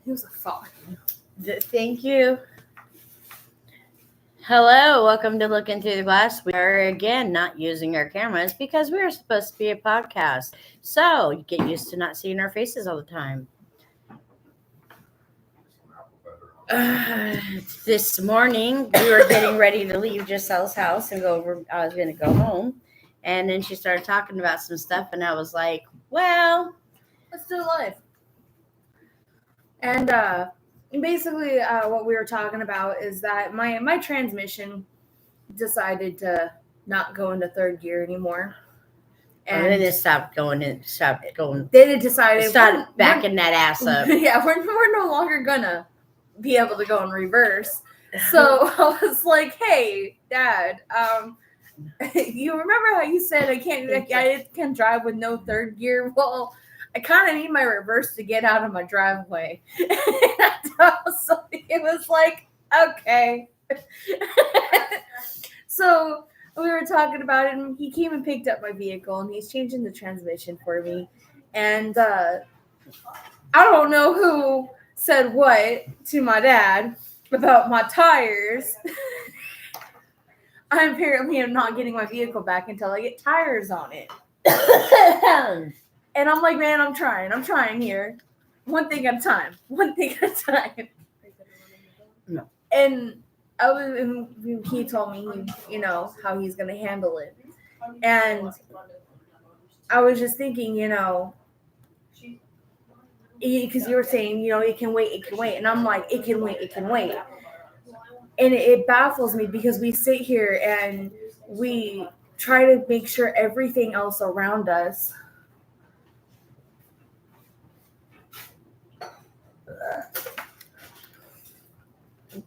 He was a thought. Thank you. Hello, welcome to Looking Through the Glass. We are again not using our cameras because we are supposed to be a podcast. So you get used to not seeing our faces all the time. This morning we were getting ready to leave Giselle's house and go over. I was going to go home, and then she started talking about some stuff, and I was like, "Well, Let's do life." And basically, what we were talking about is that my transmission decided to not go into third gear anymore. And then it stopped going. Then it decided started backing that ass up. Yeah, we're no longer gonna be able to go in reverse. So I was like, "Hey, Dad, you remember how you said I can drive with no third gear? Well, I kind of need my reverse to get out of my driveway." So it was like, okay. So we were talking about it, and he came and picked up my vehicle, and he's changing the transmission for me. And I don't know who said what to my dad about my tires. I apparently am not getting my vehicle back until I get tires on it. And I'm like, man, I'm trying here. One thing at a time. No. And he told me, how he's going to handle it. And I was just thinking, because you were saying, it can wait. And I'm like, it can wait. And it baffles me because we sit here and we try to make sure everything else around us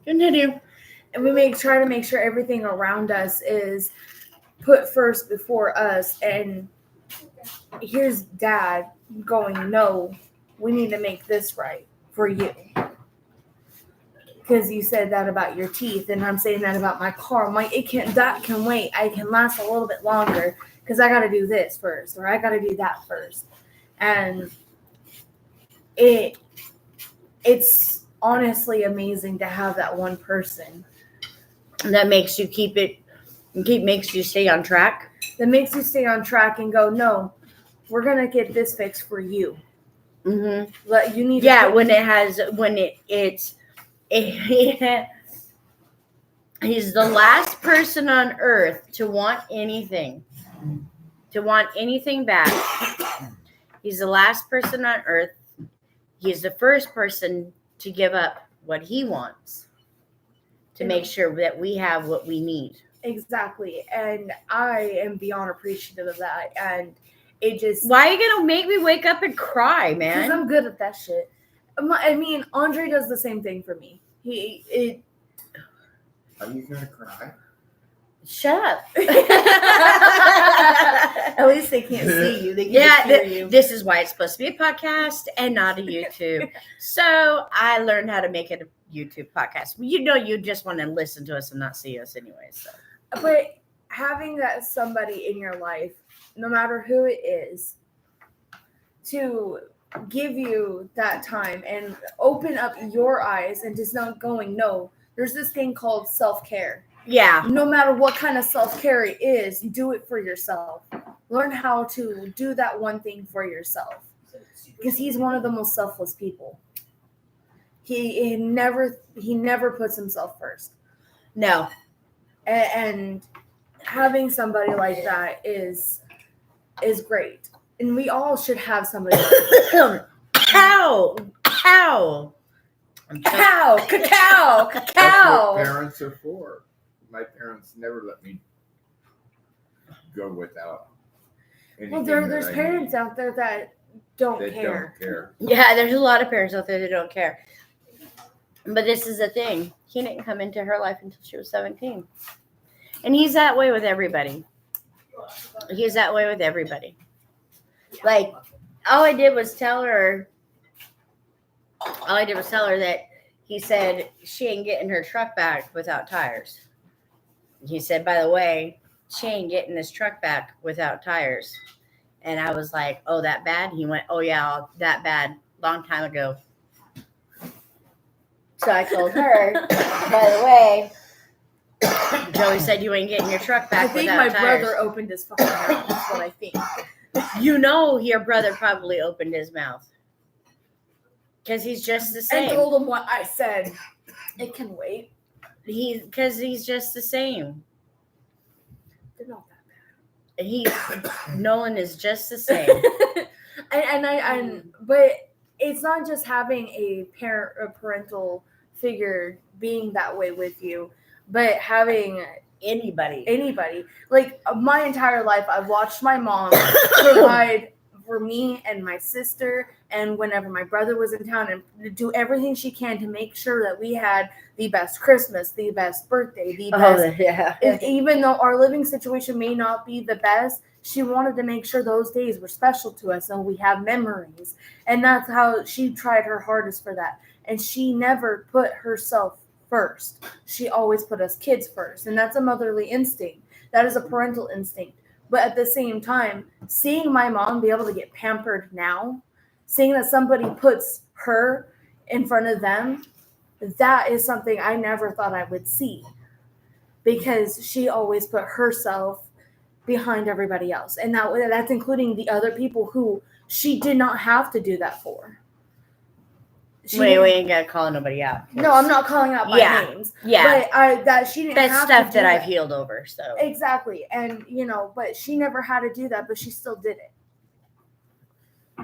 continue. And we try to make sure everything around us is put first before us. And here's Dad going, no, we need to make this right for you. Because you said that about your teeth, and I'm saying that about my car. I'm like, that can wait. I can last a little bit longer because I got to do this first, or I got to do that first. And it's honestly amazing to have that one person that makes you makes you stay on track. That makes you stay on track and go, no, we're gonna get this fixed for you. Mm-hmm. But you need. Yeah, he's the last person on earth to want anything back. He's the last person on earth. He's the first person to give up what he wants to make sure that we have what we need. Exactly. And I am beyond appreciative of that. And it just... Why are you going to make me wake up and cry, man? Because I'm good at that shit. I mean, Andre does the same thing for me. Are you going to cry? Shut up. At least they can't see you. They can hear you. This is why it's supposed to be a podcast and not a YouTube. So I learned how to make it a YouTube podcast. You just want to listen to us and not see us anyway. So. But having that somebody in your life, no matter who it is, to give you that time and open up your eyes and just not going, no, there's this thing called self-care. Yeah. No matter what kind of self-care it is, you do it for yourself. Learn how to do that one thing for yourself. Because he's one of the most selfless people. He never puts himself first. No. And having somebody like that is great. And we all should have somebody like that. Ow! Cacao! That's what parents are for. My parents never let me go without anything. Well, there's parents out there that don't care. Yeah, there's a lot of parents out there that don't care. But this is the thing. He didn't come into her life until she was 17. And he's that way with everybody. Like, all I did was tell her that he said she ain't getting her truck back without tires. He said, by the way, she ain't getting this truck back without tires. And I was like, oh, that bad? He went, oh, yeah, that bad. Long time ago. So I told her, by the way, Joey said you ain't getting your truck back I think without my tires. brother opened his fucking mouth. That's what I think. You know your brother probably opened his mouth. Because he's just the And same. told him what I said. It can wait. Because he's just the same. They're not that Nolan is just the same. but it's not just having a parental figure being that way with you, but having anybody. Like my entire life, I've watched my mom provide for me and my sister, and whenever my brother was in town, and do everything she can to make sure that we had the best Christmas, the best birthday, the best. Yeah. Even though our living situation may not be the best, she wanted to make sure those days were special to us and we have memories. And that's how she tried her hardest for that. And she never put herself first. She always put us kids first. And that's a motherly instinct. That is a parental instinct. But at the same time, seeing my mom be able to get pampered now, seeing that somebody puts her in front of them, that is something I never thought I would see. Because she always put herself behind everybody else. And that's including the other people who she did not have to do that for. We ain't got to call nobody out. No, I'm not calling out by names. Yeah. But she didn't That's have stuff to do that I've healed over. So exactly. And, but she never had to do that, but she still did it.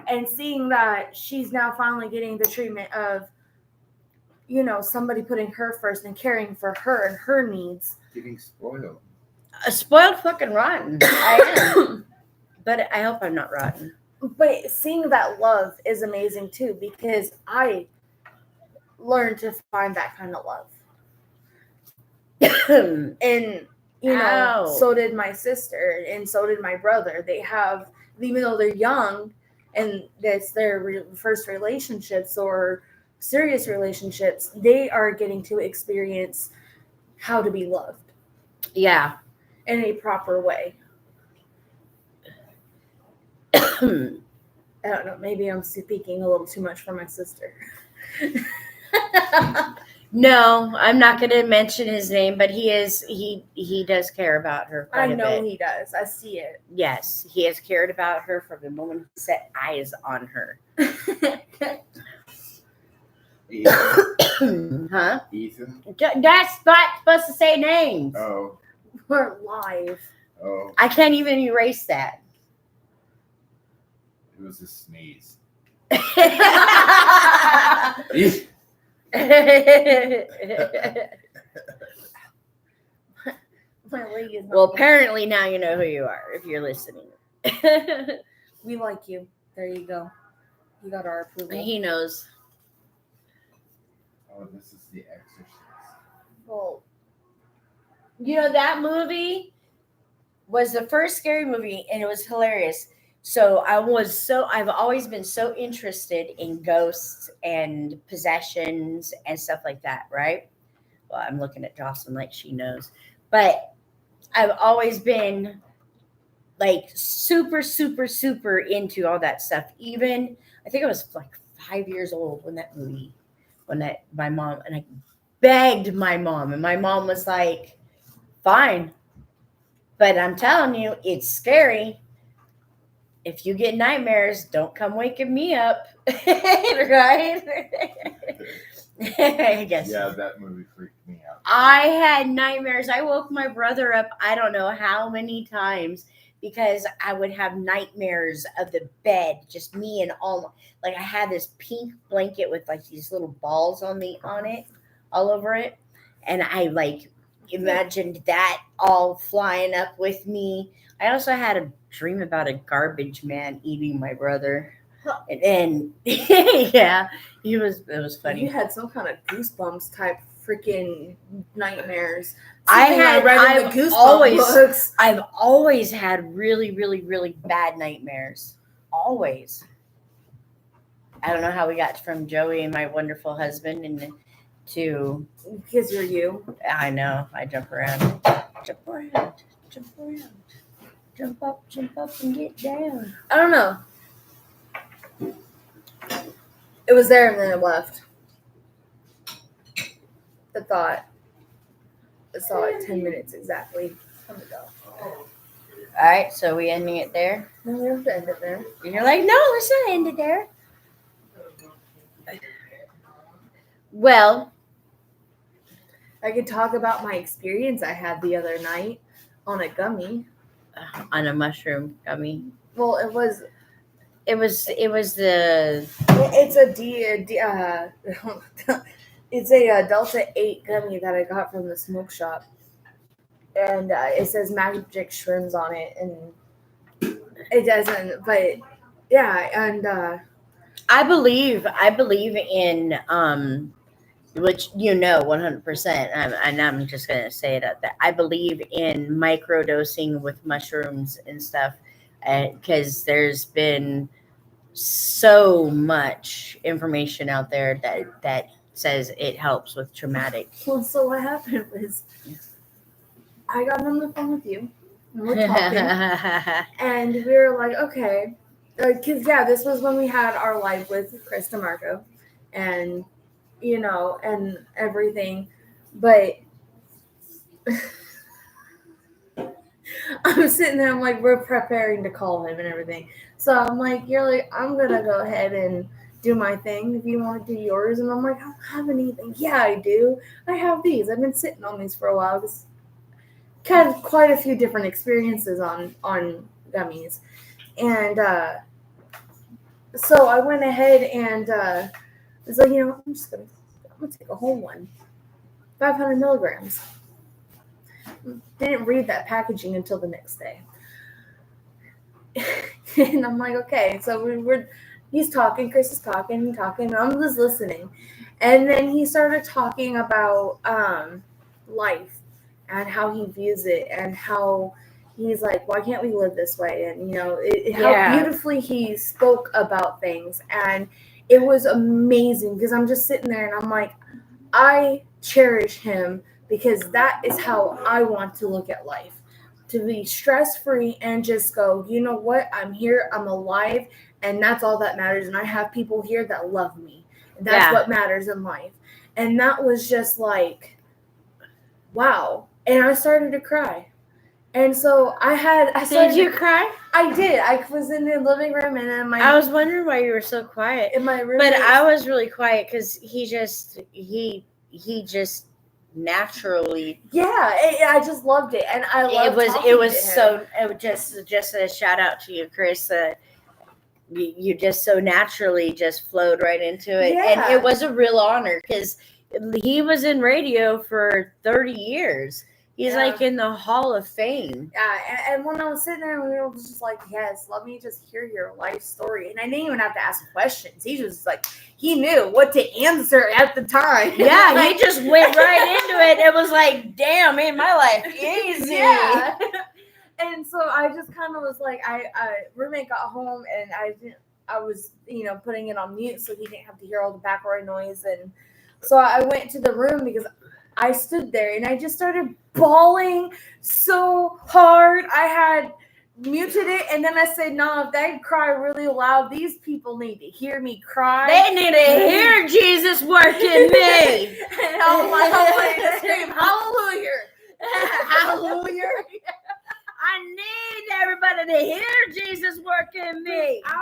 And seeing that she's now finally getting the treatment of, somebody putting her first and caring for her and her needs. Getting spoiled. Spoiled fucking rotten. I am. But I hope I'm not rotten. But seeing that love is amazing too, because I learned to find that kind of love. And, Ow. so did my sister and so did my brother. They have, even though they're young and that's their first relationships or serious relationships, they are getting to experience how to be loved. Yeah. In a proper way. I don't know. Maybe I'm speaking a little too much for my sister. No, I'm not going to mention his name, but he does care about her quite a bit. I know he does. I see it. Yes, he has cared about her from the moment he set eyes on her. Ethan. Huh? Ethan. That's not supposed to say names. Oh. We're live. Oh. I can't even erase that. It was a sneeze. My leg is not Well, apparently now you know who you are if you're listening. We like you. There you go. You got our approval. He knows. Oh, this is The Exorcist. Well, That movie was the first scary movie, and it was hilarious. So I've always been so interested in ghosts and possessions and stuff like that, right? Well, I'm looking at Jocelyn like she knows. But I've always been like super, super, super into all that stuff. Even, I think I was like 5 years old when my mom, and I begged my mom, and my mom was like, fine. But I'm telling you, it's scary. If you get nightmares, don't come waking me up. Right? I guess. Yeah, that movie freaked me out. I had nightmares. I woke my brother up, I don't know how many times, because I would have nightmares of the bed, just me and all. Like I had this pink blanket with like these little balls on it, all over it. And I like imagined that all flying up with me. I also had a dream about a garbage man eating my brother. And yeah, it was funny. you had some kind of Goosebumps type freaking nightmares. I've read in the Goosebumps books. I've always had really, really, really bad nightmares. Always. I don't know how we got from Joey and my wonderful husband and to because you're you. I know. I jump around, jump up, and get down. I don't know. It was there and then it left. the thought. I saw it 10 minutes exactly on the go. All right, so we ending it there. No, we have to end it there. You're like, no, let's not end it there. Well, I could talk about my experience I had the other night on a gummy. on a mushroom gummy. Well, it was It's a it's a Delta 8 gummy that I got from the smoke shop, and it says magic shrooms on it, and it doesn't. But yeah, and I believe in which 100%. And I'm just gonna say it at that. I believe in microdosing with mushrooms and stuff, because there's been so much information out there that says it helps with traumatic. well, so what happened was I got on the phone with you, and we're talking. And we were like, okay, because this was when we had our live with Chris DeMarco, and and everything. But I'm sitting there, I'm like, we're preparing to call him and everything. So I'm like, you're like, I'm gonna go ahead and do my thing if you want to do yours. And I'm like, I don't have anything. Yeah, I do. I have these. I've been sitting on these for a while. I've had quite a few different experiences on gummies. And so I went ahead and was like, I'm gonna take a whole one. 500 milligrams. Didn't read that packaging until the next day. And I'm like, okay. So he's talking, Chris is talking, and I'm just listening. And then he started talking about life and how he views it, and how he's like, why can't we live this way? And how beautifully he spoke about things. And it was amazing, because I'm just sitting there and I'm like, I cherish him, because that is how I want to look at life. To be stress-free and just go, you know what? I'm here, I'm alive, and that's all that matters. And I have people here that love me. And that's what matters in life. And that was just like, wow. And I started to cry. And so Did you cry? I did. I was in the living room, and then I was wondering why you were so quiet. In my room. But I was really quiet because he just naturally. Yeah, I just loved it, and I loved just a shout out to you, Chris. You just so naturally just flowed right into it, and it was a real honor, because he was in radio for 30 years. He's like in the Hall of Fame. Yeah, and when I was sitting there, we were just like, yes, let me just hear your life story. And I didn't even have to ask questions. He was like, he knew what to answer at the time. Yeah, like, he just went right into it. It was like, damn, made my life easy. Yeah. And so I just kind of was like, roommate got home, and I was, putting it on mute so he didn't have to hear all the background noise. And so I went to the room, because I stood there and I just started bawling so hard. I had muted it, and then I said, no, if they cry really loud, these people need to hear me cry. They need to hear Jesus work in me. And I wanted to scream, hallelujah. Hallelujah. I need everybody to hear Jesus work in me. I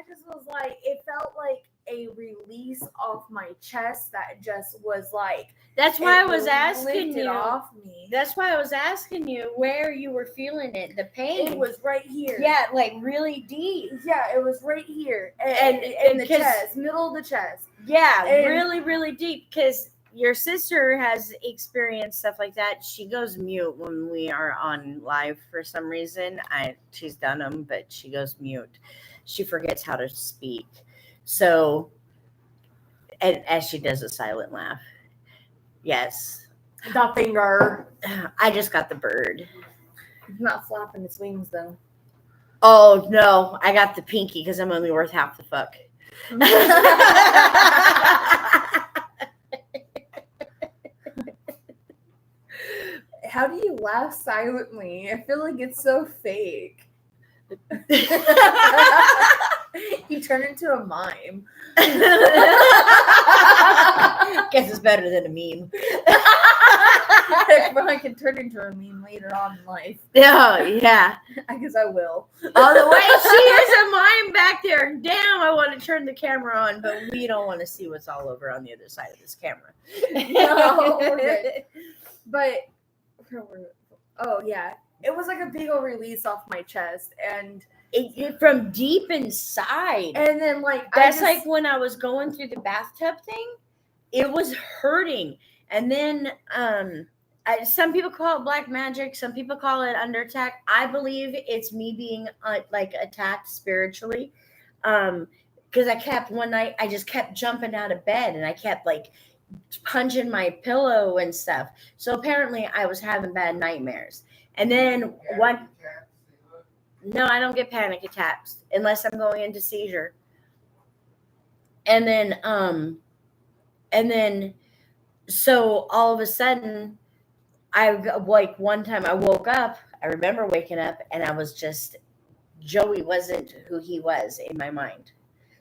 just was like, it felt like a release off my chest that just was like. That's why I was asking you. Off me. That's why I was asking you where you were feeling it, the pain. It was right here. Yeah, like really deep. Yeah, it was right here, and in the chest, middle of the chest. Yeah, really, really deep, because your sister has experienced stuff like that. She goes mute when we are on live for some reason. She's done them, but she goes mute. She forgets how to speak. So, and as she does a silent laugh. Yes. The finger. I just got the bird. It's not flapping its wings, though. Oh, no. I got the pinky, because I'm only worth half the fuck. How do you laugh silently? I feel like it's so fake. You turn into a mime. Guess it's better than a meme. When I can turn into a meme later on in life. Oh, yeah. I guess I will. All the way. She is a mime back there. Damn, I want to turn the camera on, but we don't want to see what's all over on the other side of this camera. No, we're good. But, oh, yeah. It was like a big old release off my chest. And From deep inside. and then, like, That's like when I was going through the bathtub thing. It was hurting. And then some people call it black magic. Some people call it under attack. I believe it's me being like attacked spiritually. Because I kept one night, I just kept jumping out of bed and I kept like punching my pillow and stuff. So apparently I was having bad nightmares. And then no, I don't get panic attacks unless I'm going into seizure. And then so all of a sudden, one time I woke up, I remember waking up and I was just, Joey wasn't who he was in my mind.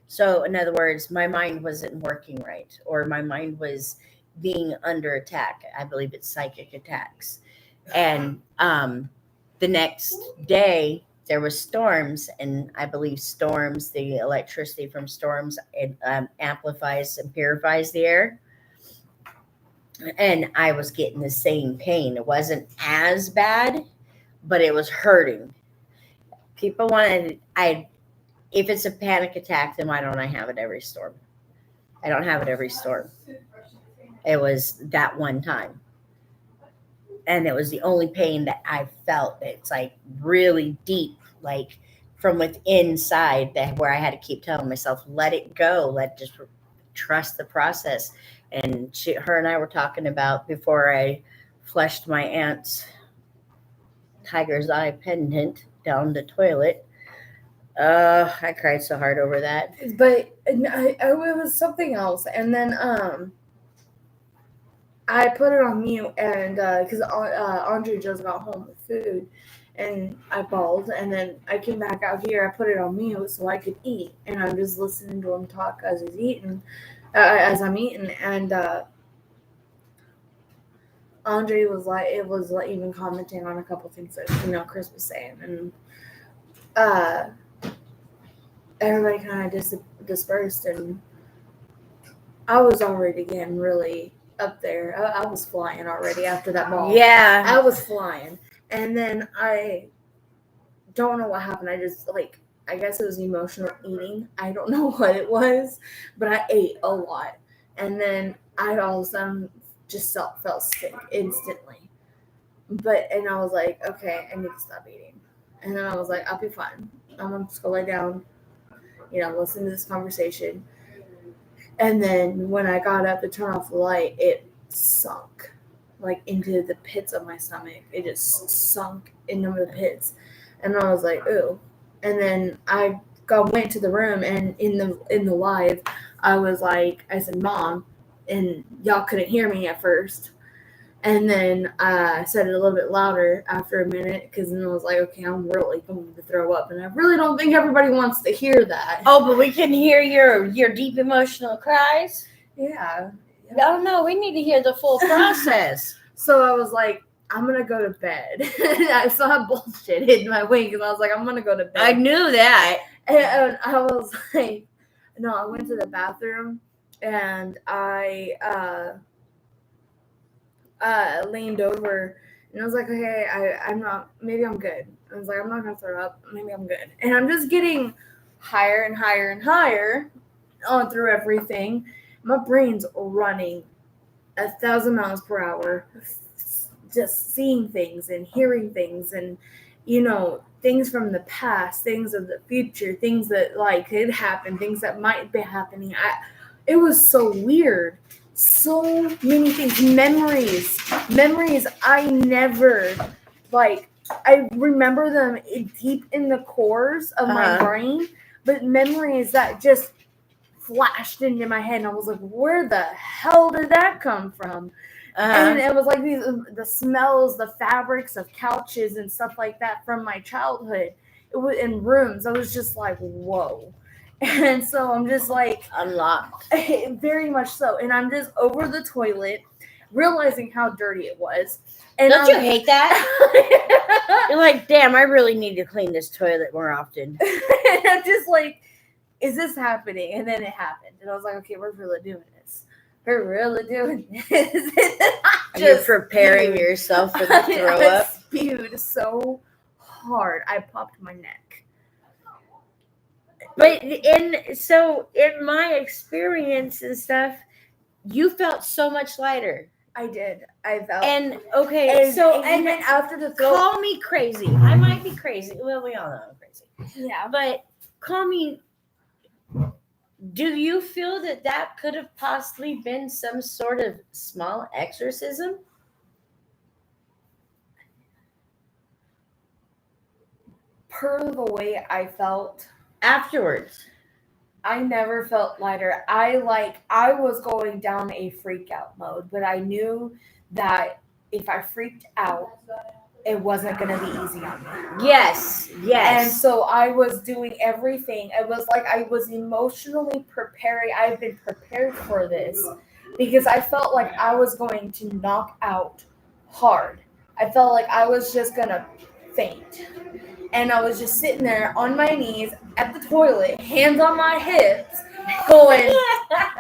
So in other words, my mind wasn't working right, or my mind was being under attack. I believe it's psychic attacks. And the next day there was storms, and I believe storms, the electricity from storms, it amplifies and purifies the air. And I was getting the same pain. It wasn't as bad, but it was hurting. People wanted, if it's a panic attack, then why don't I have it every storm? I don't have it every storm. It was that one time. And it was the only pain that I felt. It's like really deep, like from within inside, that where I had to keep telling myself, let it go, just trust the process. And her and I were talking about before I flushed my aunt's tiger's eye pendant down the toilet. I cried so hard over that. But it was something else. And then I put it on mute, and because Andre just got home with food, and I bawled, and then I came back out here. I put it on mute so I could eat, and I'm just listening to him talk as he's eating. As I'm eating, and Andre was like, even commenting on a couple things that Chris was saying, and everybody kind of dispersed, and I was already getting really up there. I was flying already after that ball. Yeah, I was flying, and then I don't know what happened. I just I guess it was emotional eating. I don't know what it was, but I ate a lot. And then I all of a sudden just felt sick instantly. And I was like, okay, I need to stop eating. And then I was like, I'll be fine. I'm going to just go lay down, listen to this conversation. And then when I got up to turn off the light, it sunk into the pits of my stomach. It just sunk into the pits. And I was like, ooh. And then I went to the room, and in the live, I said, Mom, and y'all couldn't hear me at first. And then I said it a little bit louder after a minute, because then I was like, okay, I'm really going to throw up. And I really don't think everybody wants to hear that. Oh, but we can hear your deep emotional cries. Yeah. Oh, no, we need to hear the full process. So I was like, I'm going to go to bed. I saw bullshit hit my wing, because I was like, I'm going to go to bed. I knew that. And I was like, no, I went to the bathroom, and I leaned over, and I was like, okay, maybe I'm good. I was like, I'm not going to throw up. Maybe I'm good. And I'm just getting higher and higher and higher on through everything. My brain's running 1,000 miles per hour, just seeing things and hearing things, and things from the past, things of the future, things that could happen, things that might be happening. It was so weird. So many things, memories I never I remember them deep in the cores of my brain, but memories that just flashed into my head, and I was like, where the hell did that come from? And it was like the smells, the fabrics of couches and stuff like that from my childhood. It was in rooms. I was just like, whoa. And so I'm just like, Unlocked. very much so. And I'm just over the toilet, realizing how dirty it was. And Don't you hate that? You're like, damn, I really need to clean this toilet more often. And I'm just like, is this happening? And then it happened. And I was like, okay, we're really doing this. We're really doing this. You're preparing yourself for the throw I up. spewed so hard. I popped my neck. But in my experience and stuff, you felt so much lighter. I did. I felt. And okay, and even after the throw, call me crazy. I might be crazy. Well, we all know I'm crazy. yeah. But call me. Do you feel that could have possibly been some sort of small exorcism? Per the way I felt Afterwards. I never felt lighter. I was going down a freak out mode, but I knew that if I freaked out, it wasn't going to be easy on me. Yes. And so I was doing everything. It was like I was emotionally preparing. I've been prepared for this because I felt like I was going to knock out hard. I felt like I was just going to faint. And I was just sitting there on my knees at the toilet, hands on my hips, going,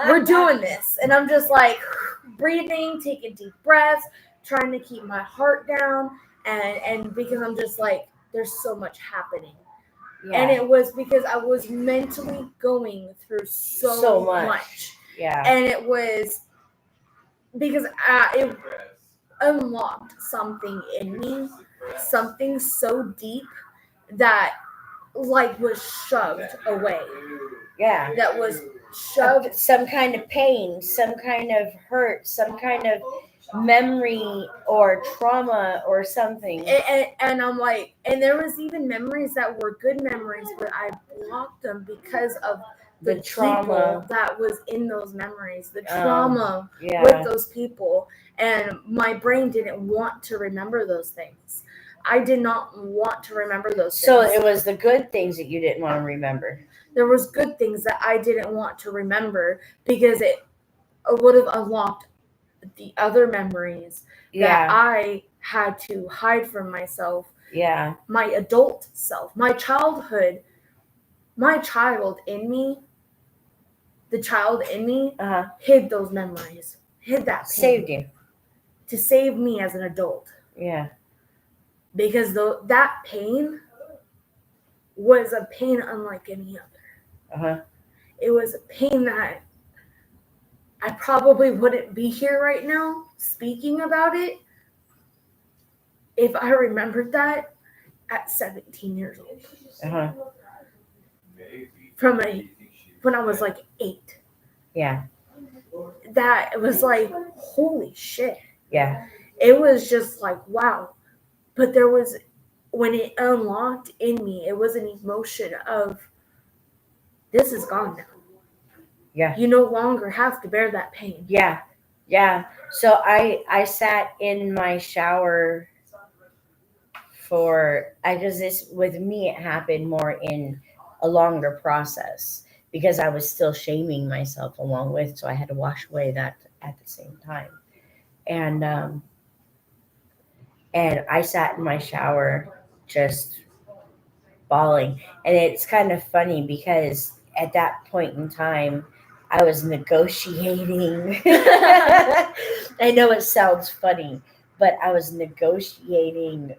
we're doing this. And I'm just like breathing, taking deep breaths, trying to keep my heart down. And because I'm just like, there's so much happening. Yeah. And it was because I was mentally going through so much. Yeah. And it was because it unlocked something in me, something so deep that like was shoved away. Yeah. That was shoved. Some kind of pain, some kind of hurt, some kind of memory or trauma or something. And I'm like, and there was even memories that were good memories, but I blocked them because of the trauma that was in those memories, the trauma with those people. And my brain didn't want to remember those things. I did not want to remember those things. So it was the good things that you didn't want to remember. There was good things that I didn't want to remember because it would have unlocked the other memories that I had to hide from myself. Yeah. My adult self, my childhood, my child in me, the child in me hid those memories, hid that pain. Saved you. To save me as an adult. Yeah. Because that pain was a pain unlike any other. It was a pain that I probably wouldn't be here right now speaking about it if I remembered that at 17 years old. When I was like 8. Yeah. That was like, holy shit. Yeah. It was just like, wow. But there was, when it unlocked in me, it was an emotion of, this is gone now. Yeah. You no longer have to bear that pain. Yeah. Yeah. So I sat in my shower because this, with me, it happened more in a longer process because I was still shaming myself along with, so I had to wash away that at the same time. And I sat in my shower just bawling. And it's kind of funny because at that point in time, I was negotiating. I know it sounds funny, but I was negotiating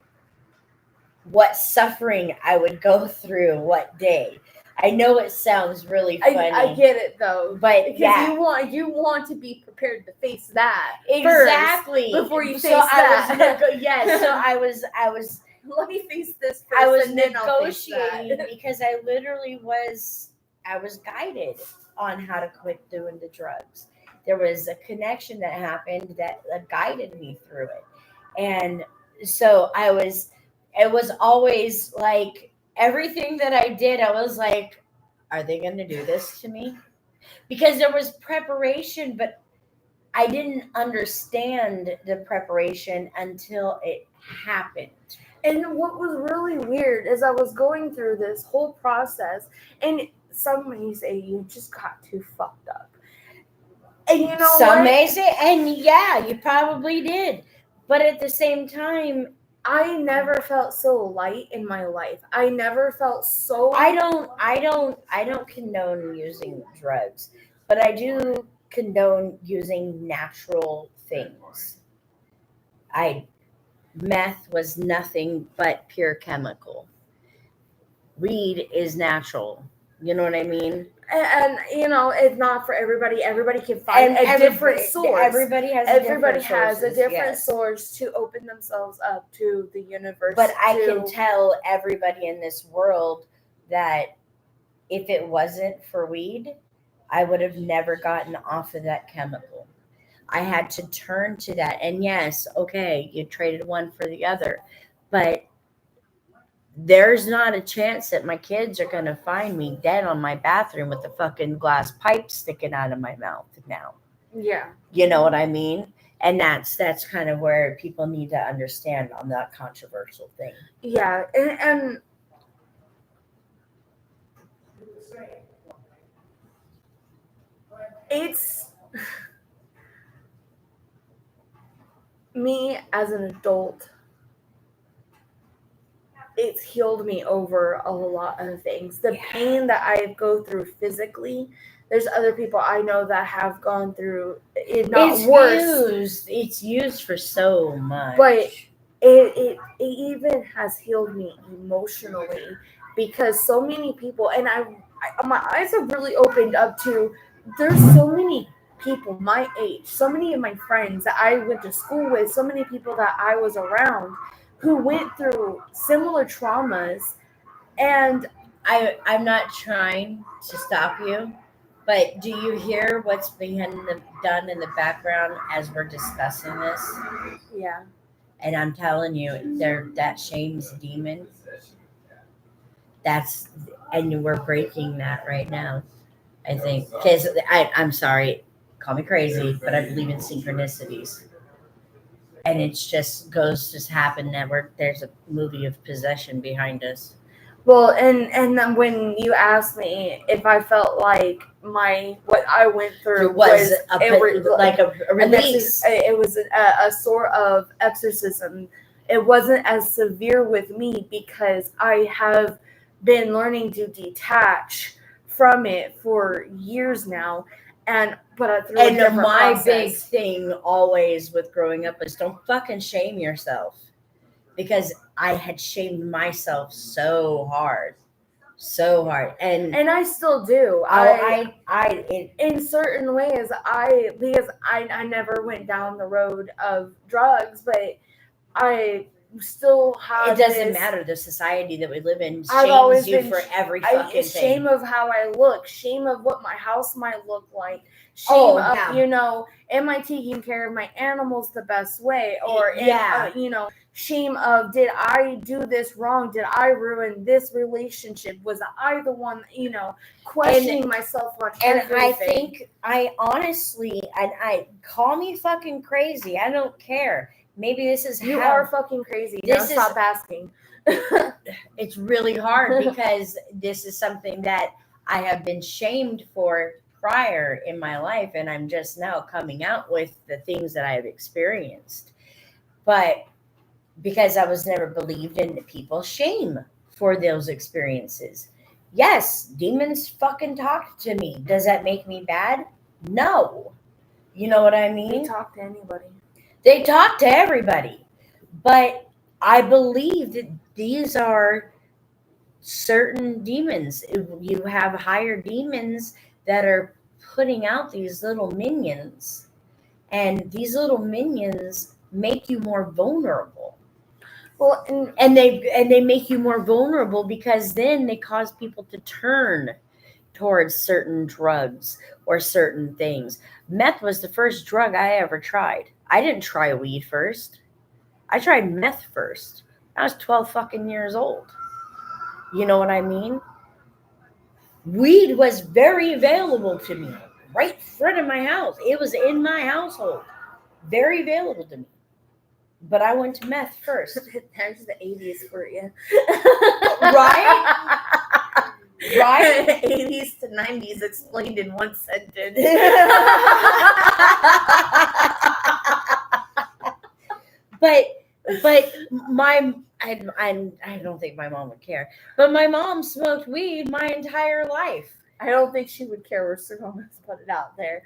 what suffering I would go through what day. I know it sounds really funny. I get it though, but because you want to be prepared to face that exactly first before you face that. I was. Let me face this first. I was and then negotiating because I literally was guided on how to quit doing the drugs. There was a connection that happened that guided me through it, and so it was always like. Everything that I did, I was like, are they going to do this to me? Because there was preparation, but I didn't understand the preparation until it happened. And what was really weird is I was going through this whole process, and some may say you just got too fucked up. And you know Some what? may say, and yeah, you probably did. But at the same time, I never felt so light in my life. I never felt so. I don't condone using drugs, but I do condone using natural things. Meth was nothing but pure chemical. Weed is natural. You know what I mean? And you know, it's not for everybody. Everybody can find a different source. Everybody has a different yes. source to open themselves up to the universe. But I can tell everybody in this world that if it wasn't for weed, I would have never gotten off of that chemical. I had to turn to that. And yes, okay, you traded one for the other. But there's not a chance that my kids are going to find me dead on my bathroom with the fucking glass pipe sticking out of my mouth now. Yeah. You know what I mean? And that's kind of where people need to understand on that controversial thing. Yeah. And it's me as an adult. It's healed me over a lot of things. The pain that I go through physically, there's other people I know that have gone through it, not worse. It's used for so much. But it even has healed me emotionally, because so many people, and I my eyes have really opened up to, there's so many people my age, so many of my friends that I went to school with, so many people that I was around who went through similar traumas. And I'm not trying to stop you, but do you hear what's being done in the background as we're discussing this? yeah. And I'm telling you, that shame's a demon. And we're breaking that right now. I think, because I'm sorry, call me crazy, but I believe in synchronicities. And it's just happen that there's a movie of possession behind us. Well, and then when you asked me if I felt like what I went through was a release, it was a sort of exorcism. It wasn't as severe with me because I have been learning to detach from it for years now, but through a different process. Big thing always with growing up is don't fucking shame yourself, because I had shamed myself so hard, and I still do. In certain ways, because I never went down the road of drugs, but I still have. It doesn't matter. The society that we live in shames you for every fucking thing. Shame of how I look, shame of what my house might look like, shame of, you know, am I taking care of my animals the best way, or you know, shame of, did I do this wrong? Did I ruin this relationship? Was I the one, you know, questioning myself on everything? And I think I honestly, I call me fucking crazy. I don't care. Maybe this is you are fucking crazy. Stop asking. It's really hard because this is something that I have been shamed for prior in my life, and I'm just now coming out with the things that I have experienced. But because I was never believed in people's shame for those experiences. Yes, demons fucking talk to me. Does that make me bad? No. You know what I mean? They talk to anybody. They talk to everybody. But I believe that these are certain demons. You have higher demons that are putting out these little minions. And these little minions make you more vulnerable. Well, and they make you more vulnerable because then they cause people to turn towards certain drugs or certain things. Meth was the first drug I ever tried. I didn't try weed first. I tried meth first. I was 12 fucking years old. You know what I mean? Weed was very available to me, right in front of my house. It was in my household. Very available to me. But I went to meth first. There's the 80s for you. Right? Right? 80s to 90s explained in one sentence. But I don't think my mom would care. But my mom smoked weed my entire life. I don't think she would care. We're still going to put it out there.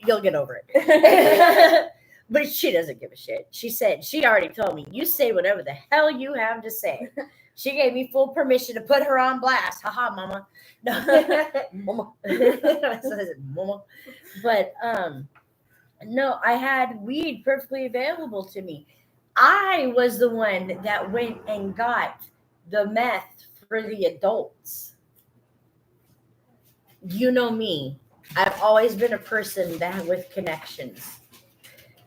You'll get over it. But she doesn't give a shit. She already told me, you say whatever the hell you have to say. She gave me full permission to put her on blast. Haha, mama. No. Mama. I said, mama. But no, I had weed perfectly available to me. I was the one that went and got the meth for the adults. You know me. I've always been a person that with connections.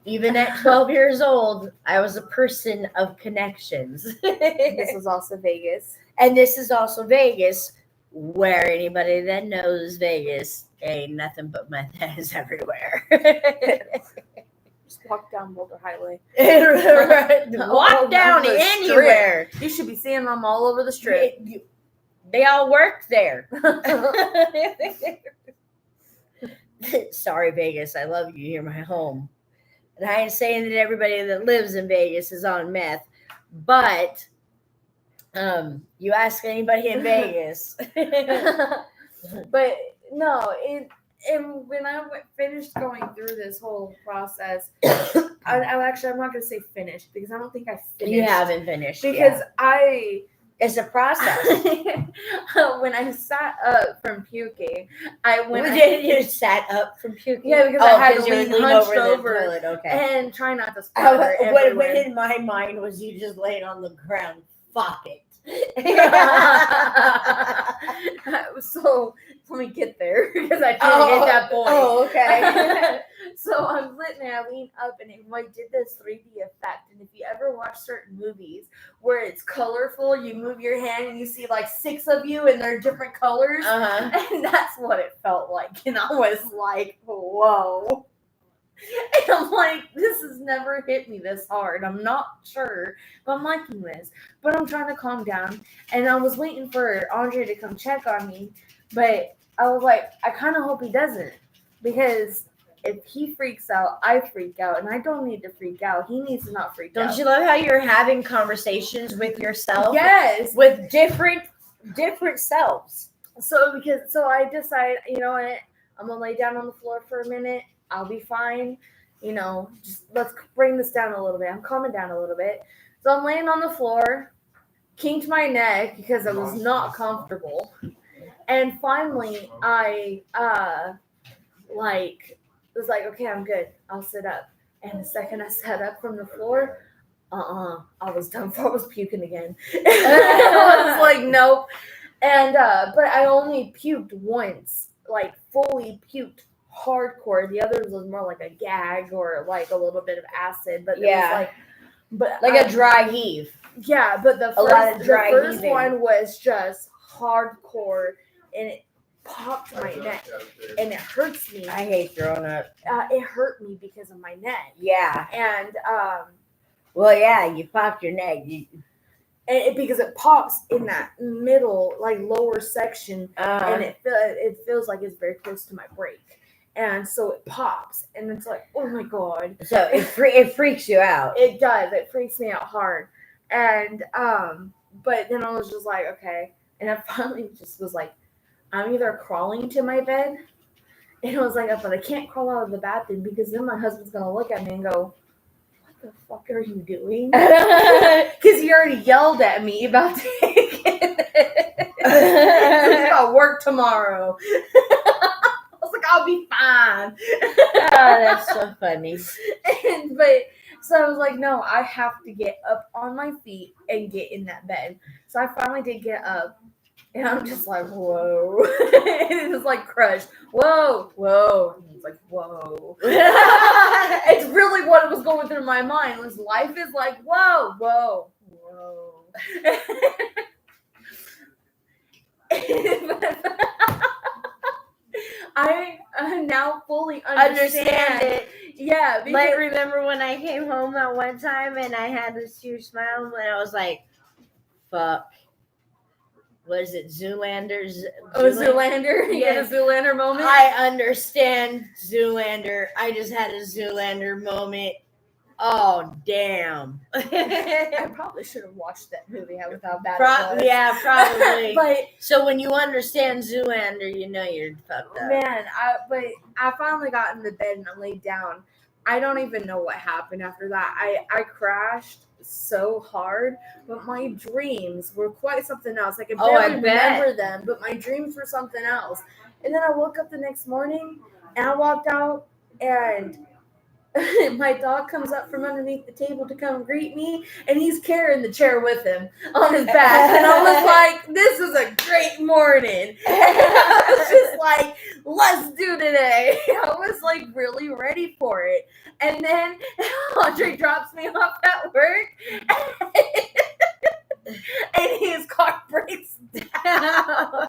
Even at 12 years old, I was a person of connections. This was also Vegas. And this is also Vegas, where anybody that knows Vegas ain't nothing but meth heads everywhere. Just walk down Boulder Highway. Walk down the anywhere. You should be seeing them all over the strip. They all work there. Sorry, Vegas. I love you. You're my home. And I ain't saying that everybody that lives in Vegas is on meth, but you ask anybody in Vegas. But no, and when I finished going through this whole process, I'm not going to say finished because I don't think I finished. You haven't finished because it's a process. When I sat up from puking, You sat up from puking. Yeah, because I had to lean lean hunched over over the toilet. Okay. and try not to splatter everywhere. What in my mind was you just laying on the ground. Fuck it. So let me get there because I didn't get that point. Oh, okay. So I'm sitting there, I lean up, and it did this 3D effect. And if you ever watch certain movies where it's colorful, you move your hand and you see like 6 of you and they're different colors. And that's what it felt like. And I was like, whoa. And I'm like, this has never hit me this hard. I'm not sure if I'm liking this, but I'm trying to calm down. And I was waiting for Andre to come check on me, but I was like, I kind of hope he doesn't, because if he freaks out, I freak out, and I don't need to freak out. He needs to not freak out. Don't you love how you're having conversations with yourself? Yes, with different selves. So I decided, you know what, I'm gonna lay down on the floor for a minute. I'll be fine. You know, just let's bring this down a little bit. I'm calming down a little bit. So I'm laying on the floor, kinked my neck because I was not comfortable. And finally I was like, okay, I'm good. I'll sit up. And the second I sat up from the floor, I was done for. I was puking again. I was like, nope. And but I only puked once, like fully puked hardcore. The others was more like a gag or like a little bit of acid, but it was like a dry heave. Yeah, but the first one was just hardcore, and it popped my neck, and it hurts me. I hate throwing up. It hurt me because of my neck. Yeah, and well, yeah, you popped your neck. Because it pops in that middle, like lower section, and it feels like it's very close to my break. And so it pops, and it's like, oh my god! So it freaks you out. It does. It freaks me out hard. And but then I was just like, okay. And I finally just was like, I'm either crawling to my bed, and I was like, but I can't crawl out of the bathroom because then my husband's gonna look at me and go, what the fuck are you doing? Because he already yelled at me about taking it. I got work tomorrow. I'll be fine. Oh, that's so funny. So I was like, no, I have to get up on my feet and get in that bed. So I finally did get up, and I'm just like, whoa. It was like crushed. Whoa. And it's like, whoa. It's really what was going through my mind. Was life is like, whoa. I now fully understand it. Yeah. Like, remember when I came home that one time and I had this huge smile and I was like, fuck. was it Zoolander's? Oh, Zoolander. You get a Yes. Zoolander moment. I understand Zoolander. I just had a Zoolander moment. Oh damn! I probably should have watched that movie with how bad it was. Yeah, probably. But So when you understand Zoolander, you know you're fucked up. man, I finally got into bed and I laid down. I don't even know what happened after that. I crashed so hard, but my dreams were quite something else. I can Oh, I barely bet. remember them, but my dreams were something else. And then I woke up the next morning and I walked out and my dog comes up from underneath the table to come greet me, and he's carrying the chair with him on his back. And I was like, this is a great morning. And I was just like, let's do today. I was like really ready for it. And then Andre drops me off at work, and his car breaks down.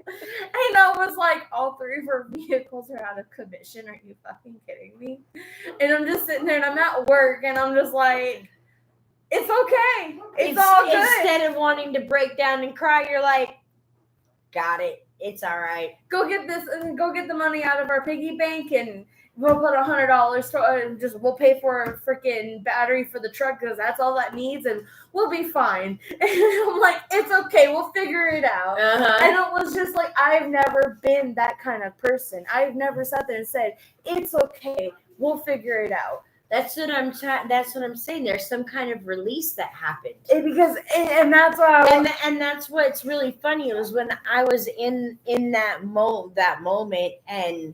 And I was like, all three of our vehicles are out of commission. Are you fucking kidding me? And I'm just sitting there and I'm at work and I'm just like, it's okay. It's all good. Instead of wanting to break down and cry, you're like, got it. It's all right. Go get the money out of our piggy bank and we'll put $100 we'll pay for a freaking battery for the truck because that's all that needs and we'll be fine. And I'm like, it's okay, we'll figure it out. And it was just like, I've never been that kind of person. I've never sat there and said, it's okay, we'll figure it out. That's what I'm saying. There's some kind of release that happened. And that's why And that's what's really funny was when I was in that moment and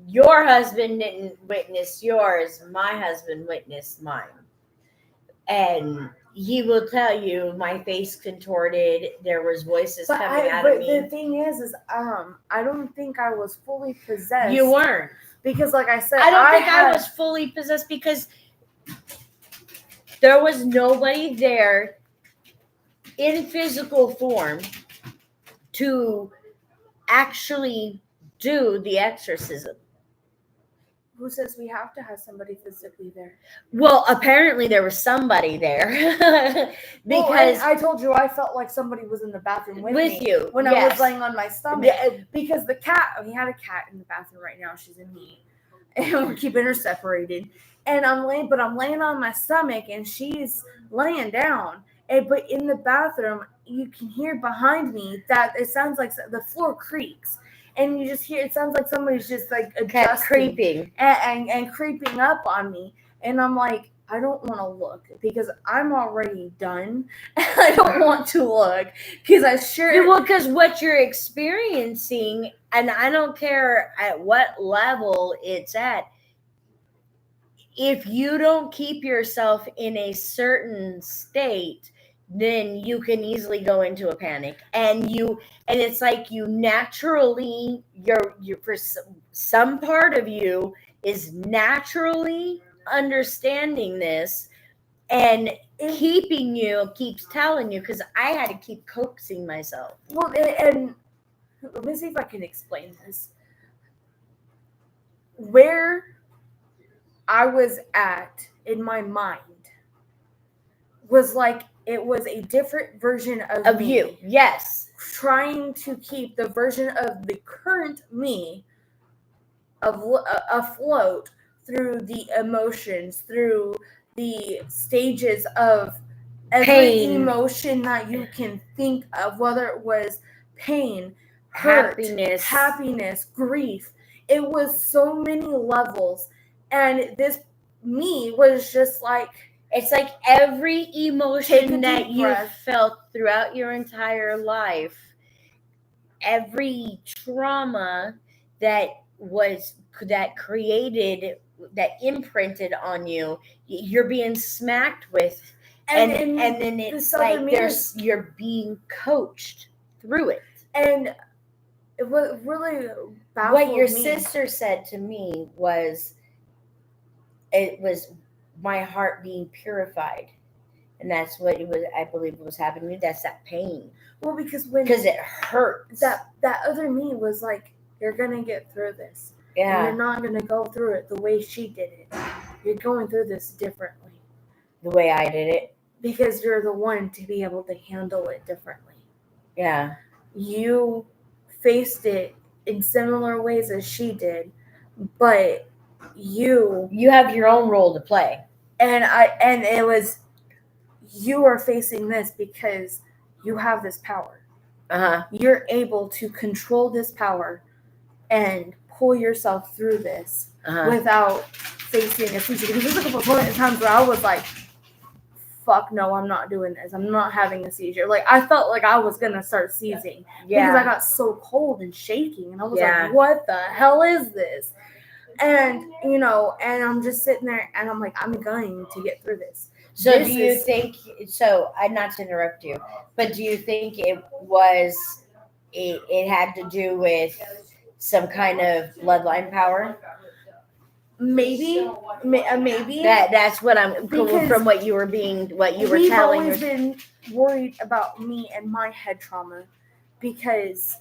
your husband didn't witness yours, my husband witnessed mine. And he will tell you my face contorted, there was voices coming out of me. The thing is I don't think I was fully possessed. You weren't. Because like I said, I don't think I was fully possessed because there was nobody there in physical form to actually do the exorcism. Who says we have to have somebody physically there? Well, apparently there was somebody there because I told you I felt like somebody was in the bathroom with me you when I was laying on my stomach. Because the cat, we had a cat in the bathroom right now. She's in heat, and we're keeping her separated. And I'm laying on my stomach, and she's laying down. But in the bathroom, you can hear behind me that it sounds like the floor creaks. And you just hear, it sounds like somebody's just like creeping and creeping up on me. And I'm like, I don't want to look because I'm already done. I don't want to look because because what you're experiencing, and I don't care at what level it's at, if you don't keep yourself in a certain state, then you can easily go into a panic, and it's like you naturally, you're for some part of you is naturally understanding this and keeps telling you, because I had to keep coaxing myself. Well, and let me see if I can explain this. Where I was at in my mind was like, it was a different version of me. You. Yes. Trying to keep the version of the current me afloat through the emotions, through the stages of every pain, emotion that you can think of, whether it was pain, hurt, happiness, grief. It was so many levels. And this me was just like, it's like every emotion that you felt throughout your entire life, every trauma that imprinted on you, you're being smacked with, and then it's like you're being coached through it. And it was really baffled what your me. sister said to me was, it was my heart being purified, and that's what it was. I believe was happening to me. That's that pain. Well, because it hurts. That other me was like, you're gonna get through this. Yeah. And you're not gonna go through it the way she did it. You're going through this differently. The way I did it. Because you're the one to be able to handle it differently. Yeah. You faced it in similar ways as she did, but you have your own role to play. and it was, you are facing this because you have this power. Uh-huh. You're able to control this power and pull yourself through this without facing a seizure. Because there's a couple of times where I was like, fuck no, I'm not doing this. I'm not having a seizure. Like, I felt like I was going to start seizing because I got so cold and shaking. And I was like, what the hell is this? And, and I'm just sitting there and I'm like, I'm going to get through this. So do you think, not to interrupt you, but do you think it had to do with some kind of bloodline power? Maybe. That's what I'm from what you were telling. We've always been worried about me and my head trauma because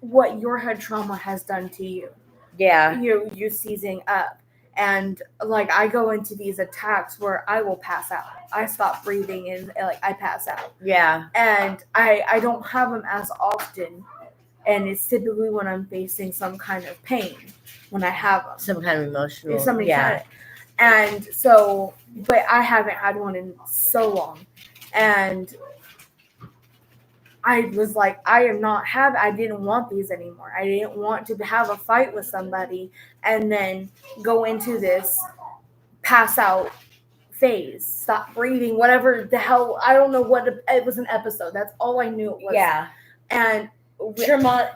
what your head trauma has done to you. Yeah. You're seizing up. And like I go into these attacks where I will pass out. I stop breathing and like I pass out. Yeah. And I don't have them as often. And it's typically when I'm facing some kind of pain when I have them. Some kind of emotional. If somebody's had it. And so, but I haven't had one in so long. And I was like, I didn't want these anymore. I didn't want to have a fight with somebody and then go into this pass out phase, stop breathing, whatever the hell. I don't know what it was, an episode. That's all I knew it was. Yeah. And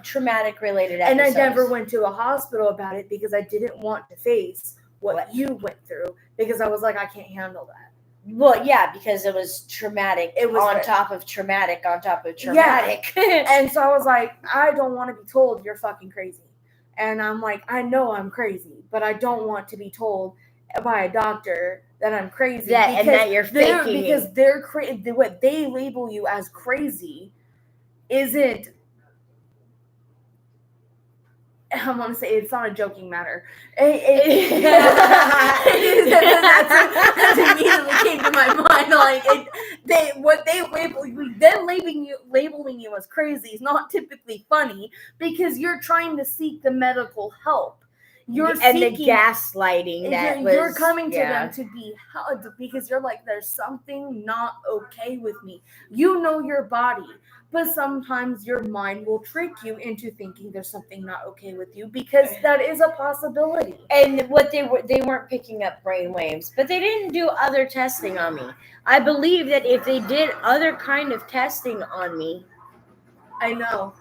traumatic related episodes. And I never went to a hospital about it because I didn't want to face what you went through because I was like, I can't handle that. Well, yeah, because it was traumatic. It was on top of traumatic on top of traumatic. Yeah. And so I was like, I don't want to be told you're fucking crazy. And I'm like, I know I'm crazy, but I don't want to be told by a doctor that I'm crazy. And that you're faking. Because what they label you as crazy isn't. I want to say it's not a joking matter. That immediately came to my mind. Like labeling you as crazy is not typically funny because you're trying to seek the medical help. The gaslighting you're coming to them to be held because you're like, there's something not okay with me. You know your body. But sometimes your mind will trick you into thinking there's something not okay with you because that is a possibility. And what they weren't picking up brain waves, but they didn't do other testing on me. I believe that if they did other kind of testing on me, I know.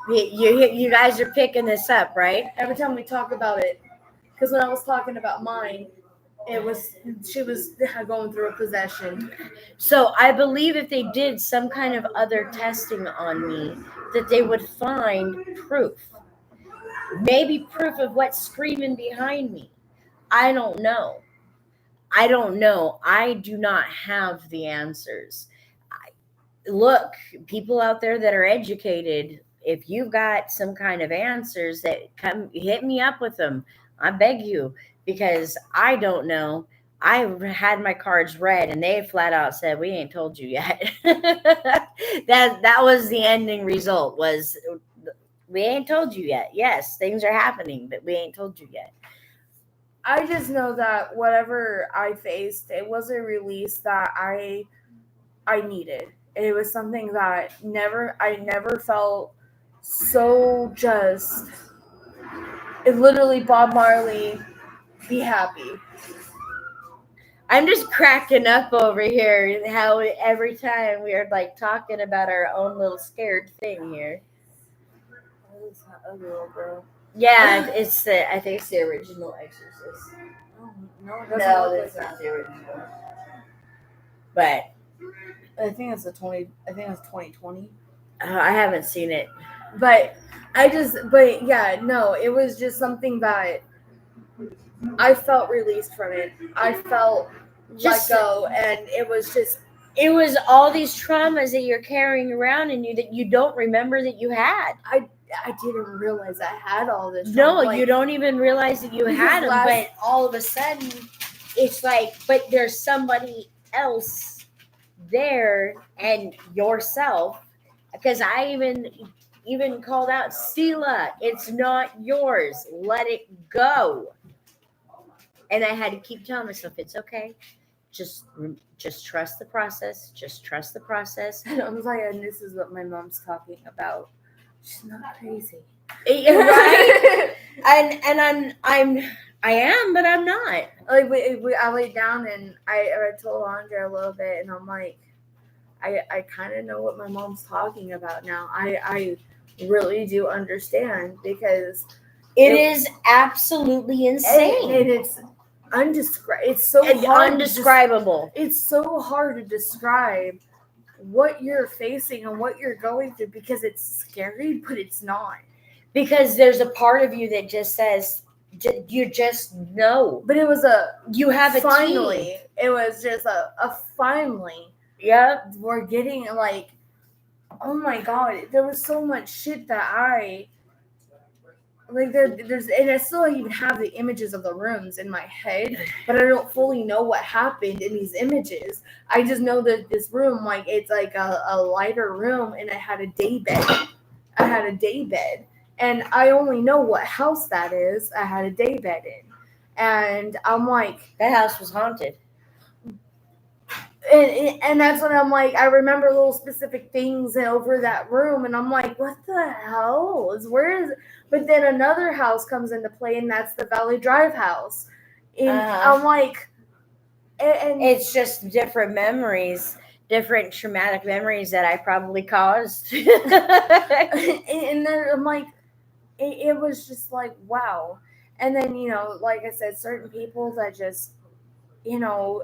You guys are picking this up, right? Every time we talk about it, because when I was talking about mine, she was going through a possession. So I believe if they did some kind of other testing on me, that they would find proof. Maybe proof of what's screaming behind me. I don't know. I do not have the answers. Look, people out there that are educated, if you've got some kind of answers, that come hit me up with them. I beg you. Because I don't know. I had my cards read and they flat out said, we ain't told you yet. that was the ending result, was we ain't told you yet. Yes, things are happening, but we ain't told you yet. I just know that whatever I faced, it was a release that I needed. It was something that I never felt so just, it literally Bob Marley, be happy. I'm just cracking up over here how every time we are like talking about our own little scared thing here. Oh, it's not ugly little girl. Yeah, I think it's the original Exorcist. Oh, no, that's not the original. But I think it's 2020. I haven't seen it. But yeah, no, it was just something that I felt released from it. I felt let go, and it was all these traumas that you're carrying around in you that you don't remember that you had. I didn't realize I had all this trauma. No, you don't even realize that you had them, but all of a sudden it's like, but there's somebody else there and yourself because I even called out Sela. It's not yours. Let it go. And I had to keep telling myself it's okay. Just trust the process. Just trust the process. And I was like, and this is what my mom's talking about. She's not crazy. Right? I am, but I'm not. Like I laid down and I told Andre a little bit, and I'm like, I kind of know what my mom's talking about now. I really do understand because It is absolutely insane. and it's it's so It's hard undescribable. it's so hard to describe what you're facing and what you're going through because it's scary, but it's not. Because there's a part of you that just says, you just know. But it was You have a finally. team. It was just a finally. Yep. We're getting like, oh my god, there was so much shit that I like. There's and I still even have the images of the rooms in my head, but I don't fully know what happened in these images. I just know that this room, like, it's like a lighter room, and I had a day bed. And I only know what house that is. I had a day bed in, and I'm like, That house was haunted. and that's when I'm like, I remember little specific things over that room, and I'm like, what the hell where is it? But then another house comes into play, and that's the Valley Drive house, and I'm like, and it's just different memories, different traumatic memories that I probably caused. and then I'm like, it was just like, wow. And then, like I said, certain people that just,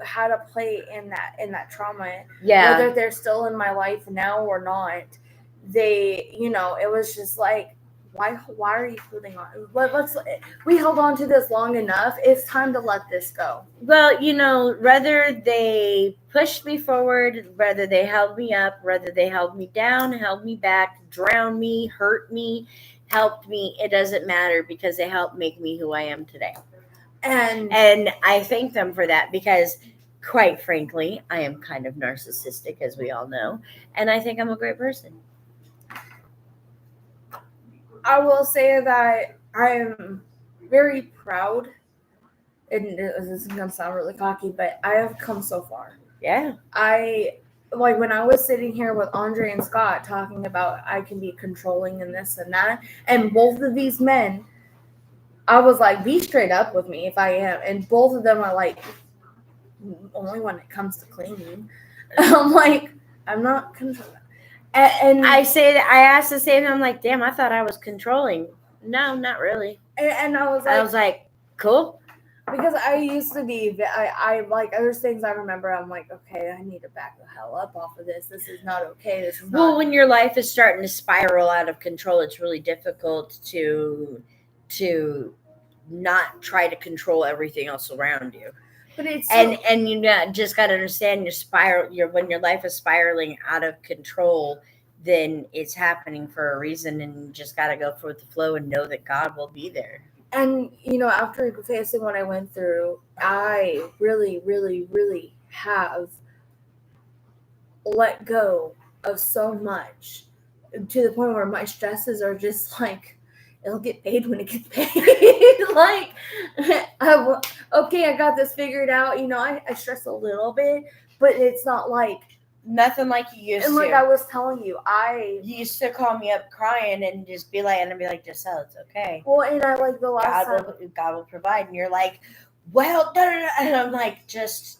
how to play in that trauma, Yeah. whether they're still in my life now or not, they, it was just like, why are you holding on? We held on to this long enough. It's time to let this go. Well, whether they pushed me forward, whether they held me up, whether they held me down, held me back, drowned me, hurt me, helped me, it doesn't matter because they helped make me who I am today. And I thank them for that because, quite frankly, I am kind of narcissistic, as we all know, and I think I'm a great person. I will say that I am very proud, and this is going to sound really cocky, but I have come so far. Yeah. Like when I was sitting here with Andre and Scott talking about I can be controlling and this and that, and both of these men, I was like, be straight up with me if I am. And both of them are like, only when it comes to cleaning. I'm like, I'm not controlling. And I say that I asked the same. I'm like, damn, I thought I was controlling. No, not really. And I was like, cool. Because I used to be, I like, there's things I remember. I'm like, okay, I need to back the hell up off of this. This is not okay. This is not. Well, when your life is starting to spiral out of control, it's really difficult to not try to control everything else around you. But it's and you just got to understand when your life is spiraling out of control, then it's happening for a reason, and you just got to go with the flow and know that God will be there. And, after facing what I went through, I really, really, really have let go of so much to the point where my stresses are just like, it'll get paid when it gets paid. Like, I got this figured out. I stress a little bit, but it's not like nothing like you used to. And like I was telling you, you used to call me up crying and just be like, Giselle, it's okay. Well, and I like the last time God will provide, and you're like, well, and I'm like, just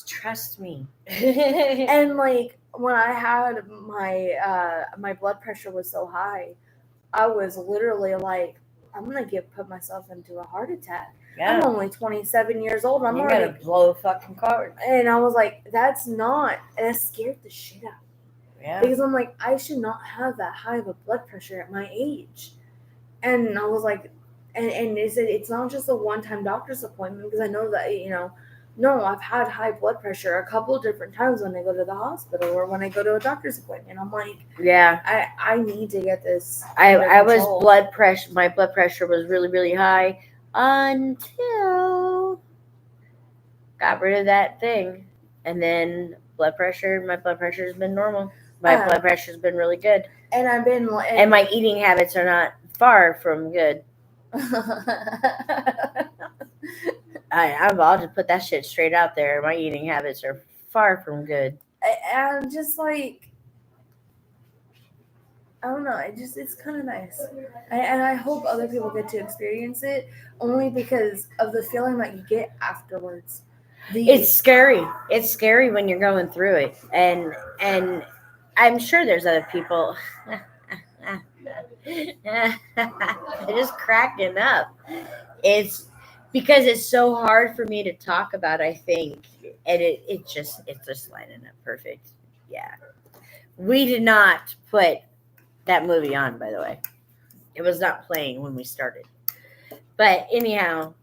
trust me. And like when I had my blood pressure was so high, I was literally like, I'm gonna put myself into a heart attack. Yeah. I'm only 27 years old. I'm already gonna blow a fucking car. And I was like, that scared the shit out of me. Yeah. Because I'm like, I should not have that high of a blood pressure at my age. And I was like, and they said it's not just a one-time doctor's appointment, because I know that, no, I've had high blood pressure a couple of different times when I go to the hospital or when I go to a doctor's appointment. I'm like, yeah, I need to get this. I was my blood pressure was really, really high until got rid of that thing. And then my blood pressure has been normal. My blood pressure's been really good. And I've been And my eating habits are not far from good. I'll just put that shit straight out there. My eating habits are far from good. I'm just like, I don't know. It's kind of nice, and I hope other people get to experience it, only because of the feeling that you get afterwards. It's scary. It's scary when you're going through it, and I'm sure there's other people. They're just cracking up. It's because it's so hard for me to talk about, I think, and it's just lining up perfect. Yeah, we did not put that movie on, by the way. It was not playing when we started. But anyhow,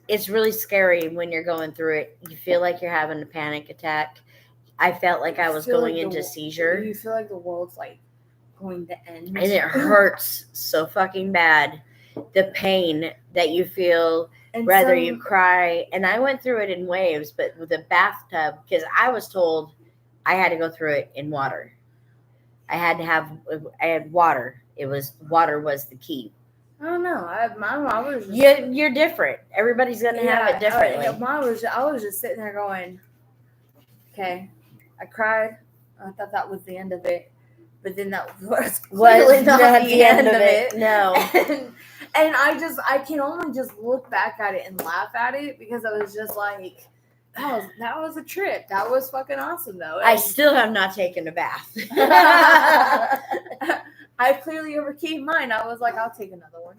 it's really scary when you're going through it. You feel like you're having a panic attack. I felt like I was going into seizure. You feel like the world's like going to end. And it hurts so fucking bad. The pain that you feel, and whether you cry. And I went through it in waves, but with a bathtub, because I was told I had to go through it in water. I had water. Water was the key. I don't know. I was just, You're different. Everybody's gonna have it differently. I was just sitting there going, okay. I cried. I thought that was the end of it, but then that was clearly not the end of it. No. And I can only just look back at it and laugh at it because I was just like, that was a trip. That was fucking awesome though. I still have not taken a bath. I clearly overcame mine. I was like, I'll take another one.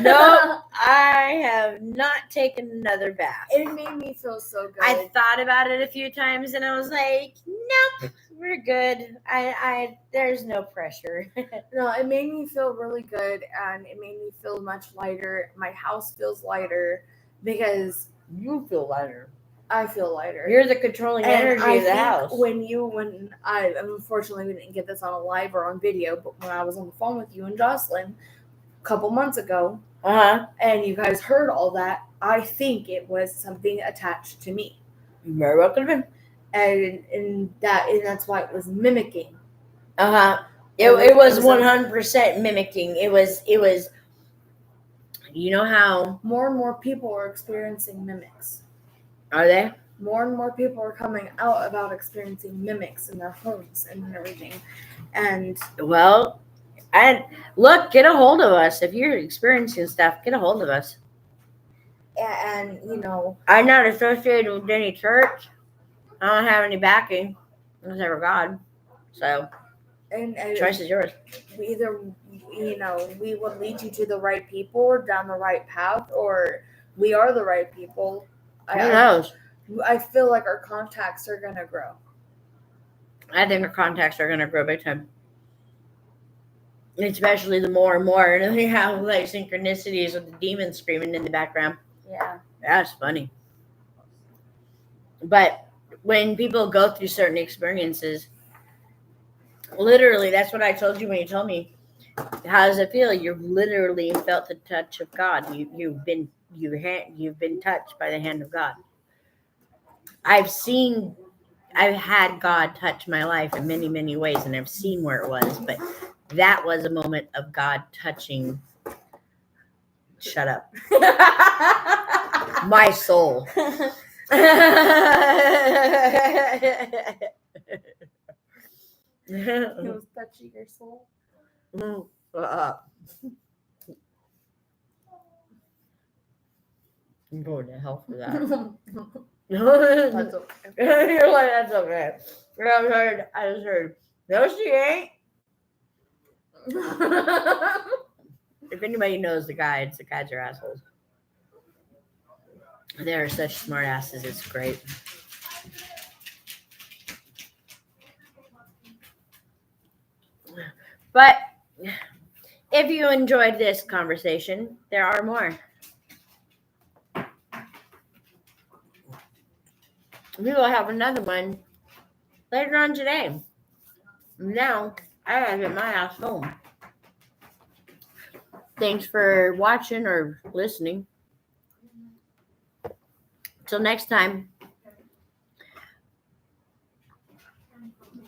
No, I have not taken another bath. It made me feel so good. I thought about it a few times and I was like, nope, we're good. I there's no pressure. No, it made me feel really good and it made me feel much lighter. My house feels lighter because you feel lighter. I feel lighter. You're the controlling energy of the house. When I unfortunately we didn't get this on a live or on video, but when I was on the phone with you and Jocelyn a couple months ago, and you guys heard all that, I think it was something attached to me. You very well could have been. And that's why it was mimicking. It was 100% mimicking. It was. You know how more and more people are experiencing mimics. Are they? More and more people are coming out about experiencing mimics in their homes and everything. And well, and look, get a hold of us. If you're experiencing stuff, get a hold of us. And I'm not associated with any church. I don't have any backing. Except for God. So and choice is yours. Either we will lead you to the right people or down the right path, or we are the right people. Who knows? I feel like our contacts are going to grow. I think our contacts are going to grow big time. Especially the more and more. And we have like synchronicities with the demons screaming in the background. Yeah. That's funny. But when people go through certain experiences, literally, that's what I told you when you told me. How does it feel? You've literally felt the touch of God. You've been touched by the hand of God. I've had God touch my life in many, many ways, and I've seen where it was, but that was a moment of God touching. Shut up. My soul. It was touching your soul. I'm going to hell for that. That's okay. You're like, that's okay. I just heard, no, she ain't. If anybody knows the guides are assholes. They are such smart asses. It's great. But if you enjoyed this conversation, there are more. We will have another one later on today. Now, I gotta get my ass home. Thanks for watching or listening. Till next time.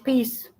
Peace.